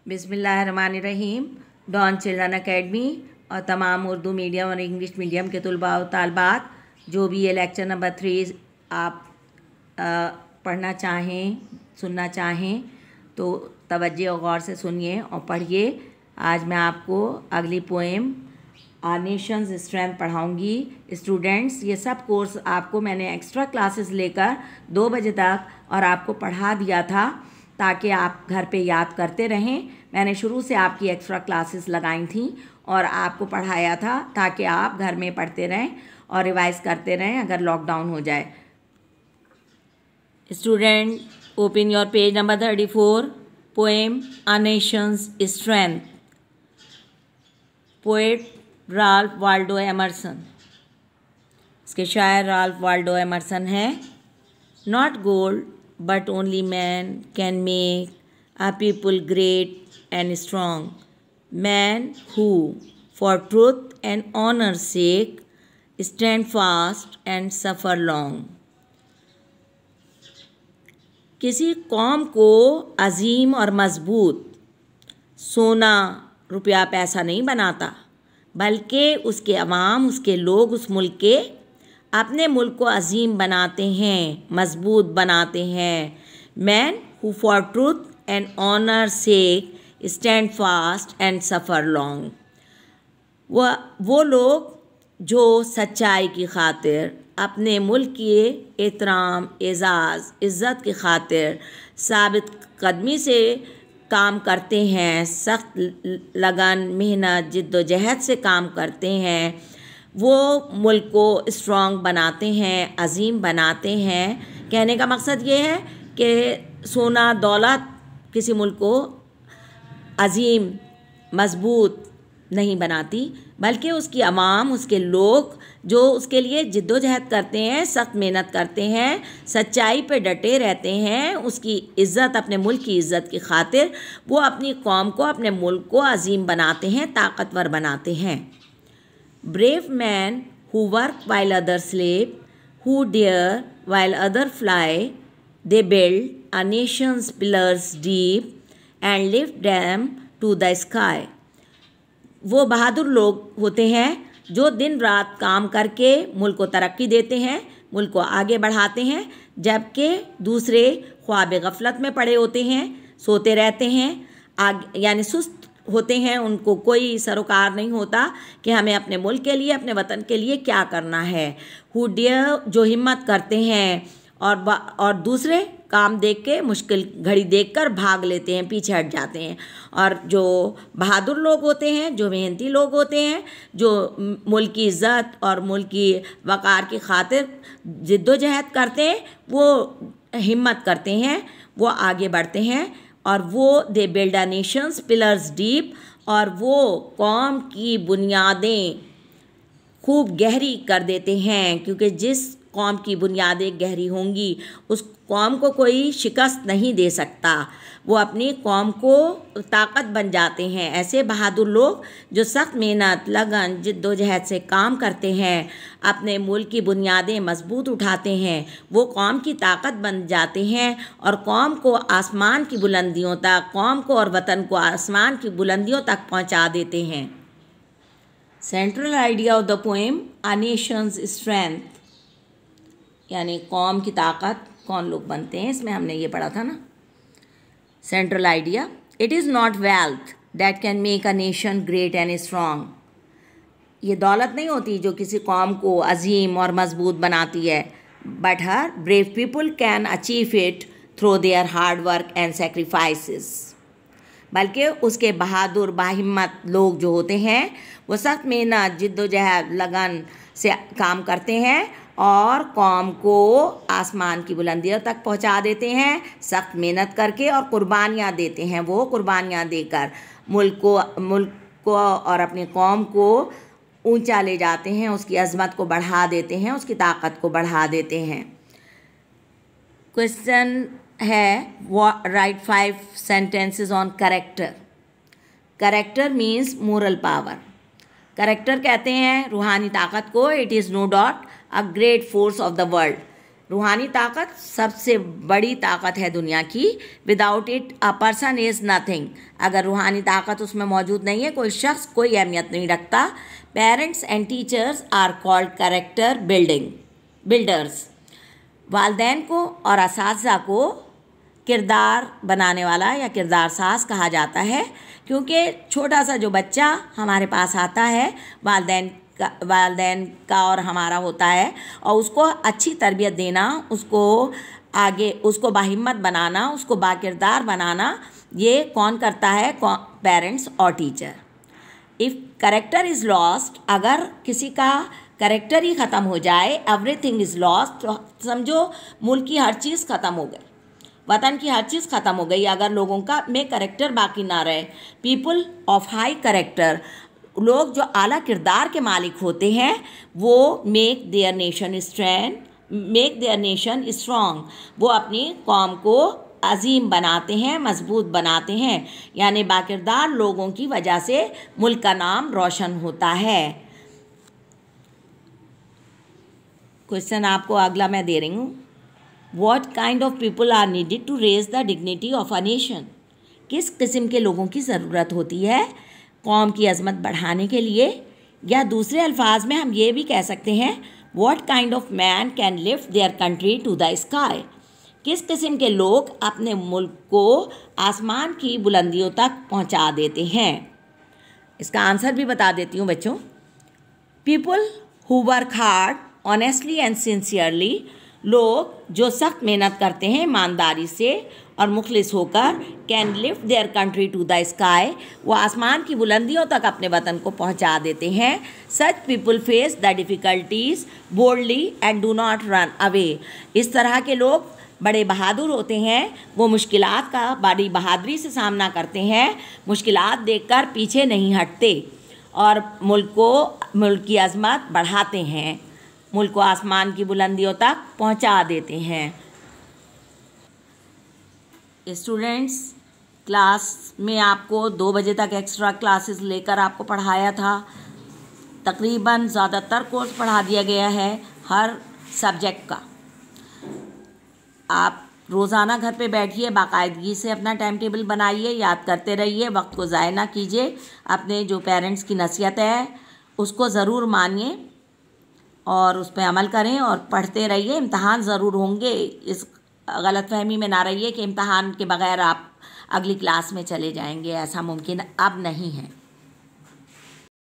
बिस्मिल्लाहिर्रहमानिर्रहीम। Don children academy और तमाम उर्दू मीडियम और इंग्लिश मीडियम के तलबा और तालबात जो भी ये लेक्चर नंबर 3 आप पढ़ना चाहें, सुनना चाहें तो तवज्जो और गौर से सुनिए और पढ़िए। आज मैं आपको अगली पोएम आवर नेशंस स्ट्रेंथ पढ़ाऊँगी। स्टूडेंट्स, ये सब कोर्स आपको मैंने एक्स्ट्रा क्लासेस लेकर 2 बजे तक और आपको पढ़ा दिया था ताकि आप घर पे याद करते रहें। मैंने शुरू से आपकी एक्स्ट्रा क्लासेस लगाई थी और आपको पढ़ाया था ताकि आप घर में पढ़ते रहें और रिवाइज करते रहें अगर लॉकडाउन हो जाए। Student, open your page number 34, poem a Nations strength, poet Ralph Waldo Emerson. इसके शायर राल्फ वाल्डो एमर्सन हैं। Not gold but only man can make a people great and strong. Man who, for truth and honor's sake, stand fast and suffer long. किसी कौम को अजीम और मजबूत सोना रुपया पैसा नहीं बनाता, बल्कि उसके अवाम, उसके लोग उस मुल्क के अपने मुल्क को अजीम बनाते हैं, मजबूत बनाते हैं। Men who for truth and honour sake stand fast and suffer long. वो लोग जो सच्चाई की खातिर, अपने मुल्क के एहतराम, एज़ाज़, इज़्ज़त की खातिर साबित कदमी से काम करते हैं, सख्त लगन, मेहनत, जिद्दोजहद से काम करते हैं, वो मुल्क को स्ट्रॉन्ग बनाते हैं, अजीम बनाते हैं। कहने का मकसद ये है कि सोना दौलत किसी मुल्क को अजीम, मजबूत नहीं बनाती, बल्कि उसकी अवाम, उसके लोग जो उसके लिए जिद्दोजहद करते हैं, सख्त मेहनत करते हैं, सच्चाई पे डटे रहते हैं, उसकी इज़्ज़त, अपने मुल्क की इज़्ज़त की खातिर वो अपनी कौम को, अपने मुल्क को अजीम बनाते हैं, ताकतवर बनाते हैं। Brave men who work while others sleep, who dare while others fly, they build a nation's pillars deep and lift them to the sky. वो बहादुर लोग होते हैं जो दिन रात काम करके मुल्क को तरक्की देते हैं, मुल्क को आगे बढ़ाते हैं, जबकि दूसरे ख्वाब गफलत में पड़े होते हैं, सोते रहते हैं, यानी सुस्त होते हैं। उनको कोई सरोकार नहीं होता कि हमें अपने मुल्क के लिए, अपने वतन के लिए क्या करना है। हु डेयर, जो हिम्मत करते हैं और दूसरे काम देख के, मुश्किल घड़ी देखकर भाग लेते हैं, पीछे हट जाते हैं। और जो बहादुर लोग होते हैं, जो मेहनती लोग होते हैं, जो मुल्क की इज़्ज़त और मुल्क की वक़ार की खातिर जिद्दोजहद करते हैं, वो हिम्मत करते हैं, वो आगे बढ़ते हैं और वो they build a Nations pillars deep, और वो कौम की बुनियादें खूब गहरी कर देते हैं, क्योंकि जिस कौम की बुनियादें गहरी होंगी उस कौम को कोई शिकस्त नहीं दे सकता। वो अपनी कौम को ताकत बन जाते हैं। ऐसे बहादुर लोग जो सख्त मेहनत, लगन, जिद्दोजहद से काम करते हैं, अपने मुल्क की बुनियादें मजबूत उठाते हैं, वो कौम की ताकत बन जाते हैं और कौम को आसमान की बुलंदियों तक, कौम को और वतन को आसमान की बुलंदियों तक पहुंचा देते हैं। Central idea of the poem a Nations strength, यानी कौम की ताकत कौन लोग बनते हैं, इसमें हमने ये पढ़ा था ना। Central idea, it is not wealth that can make a nation great and strong. ये दौलत नहीं होती जो किसी कौम को अजीम और मजबूत बनाती है, but her brave people can achieve it through their hard work and sacrifices. बल्कि उसके बहादुर, बाहिम्मत लोग जो होते हैं वो सख्त मेहनत, जिद्दोजहद, लगन से काम करते हैं और कौम को आसमान की बुलंदियों तक पहुंचा देते हैं, सख्त मेहनत करके और कुर्बानियाँ देते हैं। वो कुर्बानियाँ देकर मुल्क को और अपनी कौम को ऊंचा ले जाते हैं, उसकी अज़मत को बढ़ा देते हैं, उसकी ताकत को बढ़ा देते हैं। क्वेश्चन है, write 5 sentences on character. Character means moral power. Character कहते हैं रूहानी ताकत को। It is no doubt a great force of the world. रूहानी ताकत सबसे बड़ी ताकत है दुनिया की। Without it a person is nothing. अगर रूहानी ताकत उसमें मौजूद नहीं है, कोई शख्स कोई अहमियत नहीं रखता। Parents and teachers are called character builders. वालिदैन को और असातिज़ा को किरदार बनाने वाला या किरदार साज कहा जाता है, क्योंकि छोटा सा जो बच्चा हमारे पास आता है वालिदैन का और हमारा होता है, और उसको अच्छी तरबियत देना, उसको बाहिम्मत बनाना, उसको बाकिरदार बनाना, ये कौन करता है? पेरेंट्स और teacher. If character is lost, अगर किसी का करेक्टर ही ख़त्म हो जाए, एवरीथिंग इज़ लॉस्ट, तो समझो मुल्क की हर चीज़ ख़त्म हो गई, वतन की हर चीज़ ख़त्म हो गई अगर लोगों का में करेक्टर बाकी ना रहे। पीपल ऑफ हाई करेक्टर, लोग जो आला किरदार के मालिक होते हैं, वो मेक देयर नेशन स्ट्रॉन्ग, वो अपनी कौम को अजीम बनाते हैं, मजबूत बनाते हैं। यानी बाकिरदार लोगों की वजह से मुल्क का नाम रोशन होता है। क्वेश्चन आपको अगला मैं दे रही हूँ। What kind of people are needed to raise the dignity of a nation? किस किस्म के लोगों की ज़रूरत होती है कौम की अज़मत बढ़ाने के लिए? या दूसरे अल्फाज में हम ये भी कह सकते हैं, What kind of man can lift their country to the sky? किस किस्म के लोग अपने मुल्क को आसमान की बुलंदियों तक पहुंचा देते हैं? इसका आंसर भी बता देती हूँ बच्चों। People who work hard, honestly and sincerely, लोग जो सख्त मेहनत करते हैं ईमानदारी से और मुखलिस होकर, can lift their country to the sky, वो आसमान की बुलंदियों तक अपने वतन को पहुंचा देते हैं। Such people face the difficulties boldly and do not run away, इस तरह के लोग बड़े बहादुर होते हैं, वो मुश्किलात का बड़ी बहादुरी से सामना करते हैं, मुश्किलात देखकर पीछे नहीं हटते और मुल्क की अज़मत बढ़ाते हैं, मुल्क को आसमान की बुलंदियों तक पहुंचा देते हैं। स्टूडेंट्स, क्लास में आपको 2 बजे तक एक्स्ट्रा क्लासेस लेकर आपको पढ़ाया था। तकरीबन ज़्यादातर कोर्स पढ़ा दिया गया है हर सब्जेक्ट का। आप रोज़ाना घर पे बैठिए, बाकायदगी से अपना टाइम टेबल बनाइए, याद करते रहिए, वक्त को ज़ाया ना कीजिए। अपने जो पेरेंट्स की नसीहत है उसको ज़रूर मानिए और उस पर अमल करें और पढ़ते रहिए। इम्तहान ज़रूर होंगे, इस गलतफहमी में ना रहिए कि इम्तहान के बग़ैर आप अगली क्लास में चले जाएंगे, ऐसा मुमकिन अब नहीं है।